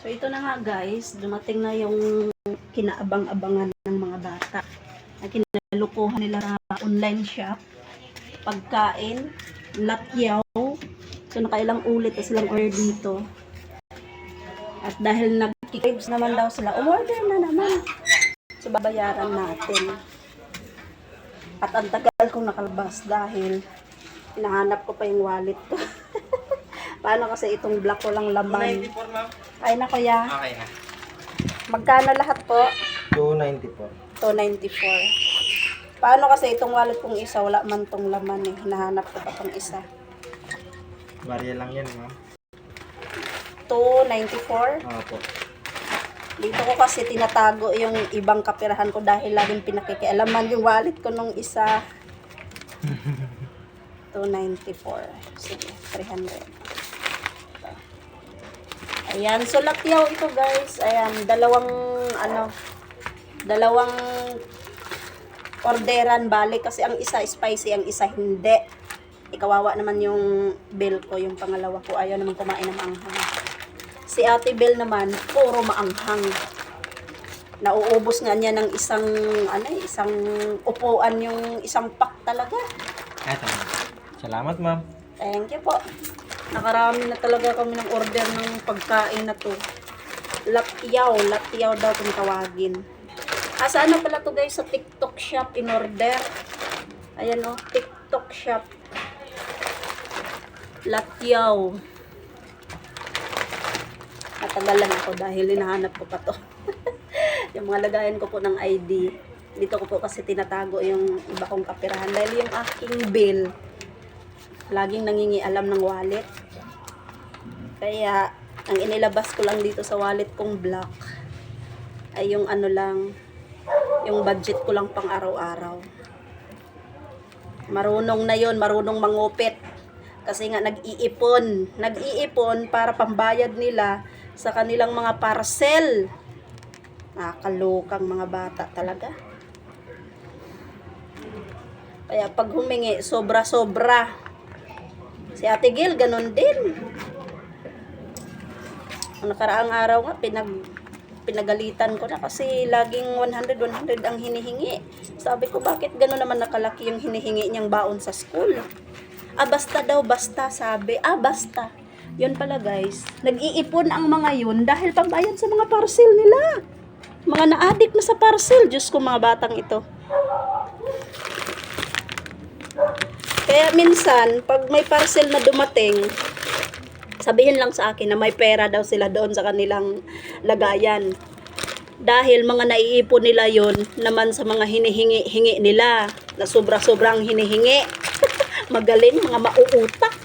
So ito na nga guys, dumating na yung kinaabang-abangan ng mga bata. Na kinalukuhan nila sa online shop. Pagkain, latyaw. So nakailang ulit na silang order dito. At dahil nag-craves naman daw sila, umorder na naman. So babayaran natin. At ang tagal kong nakalabas dahil hinahanap ko pa yung wallet ko. Paano kasi itong black ko lang laman. 294 ma'am. Ay na kuya. Okay na. Magkano lahat po? 294. 294. Paano kasi itong wallet kong isa, wala man tong laman eh. Hinahanap ko pa tong isa. Barya lang yan ma'am. 294. Opo. Dito ko kasi tinatago yung ibang kapirahan ko dahil laging pinakikialaman yung wallet ko nung isa. 294. Sige, 300. Ayan, so latyaw ito guys. Ayan, dalawang orderan balik kasi ang isa spicy, ang isa hindi. Ikawawa naman yung bill ko, yung pangalawa ko. Ayaw naman kumain ng maanghang. Si Ate Bell naman, puro maanghang. Nauubos nga niya ng isang upuan yung isang pack talaga. Eto. Salamat ma'am. Thank you po. Nakarami na talaga kami ng order ng pagkain na to. Latyaw daw kung tawagin. Saan na pala to guys? Sa TikTok shop in order. Ayan o, TikTok shop. Latyaw. Natagalan ako dahil hinahanap ko pa to. Yung mga lagayan ko po ng ID. Dito ko po kasi tinatago yung iba kong kapirahan. Dahil yung aking bill, laging nangingialam ng wallet. Kaya, ang inilabas ko lang dito sa wallet kong black ay yung yung budget ko lang pang araw-araw. Marunong na yon, marunong mangupit. Kasi nga nag-iipon para pambayad nila sa kanilang mga parcel. Nakakalokang mga bata talaga. Kaya pag humingi, sobra-sobra. Si Ate Gil, ganun din. Ang nakaraang araw nga, pinagalitan ko na kasi laging 100 ang hinihingi. Sabi ko, bakit ganun naman nakalaki yung hinihingi niyang baon sa school? Basta daw, basta, sabi. Basta. Yun pala guys, nag-iipon ang mga yun dahil pambayad sa mga parcel nila. Mga na-addict na sa parcel. Diyos ko, mga batang ito. Kaya minsan, pag may parcel na dumating, sabihin lang sa akin na may pera daw sila doon sa kanilang lagayan. Dahil mga naiipon nila yon naman sa mga hinihingi-hingi nila na sobra-sobrang hinihingi. Magaling, mga mauutak.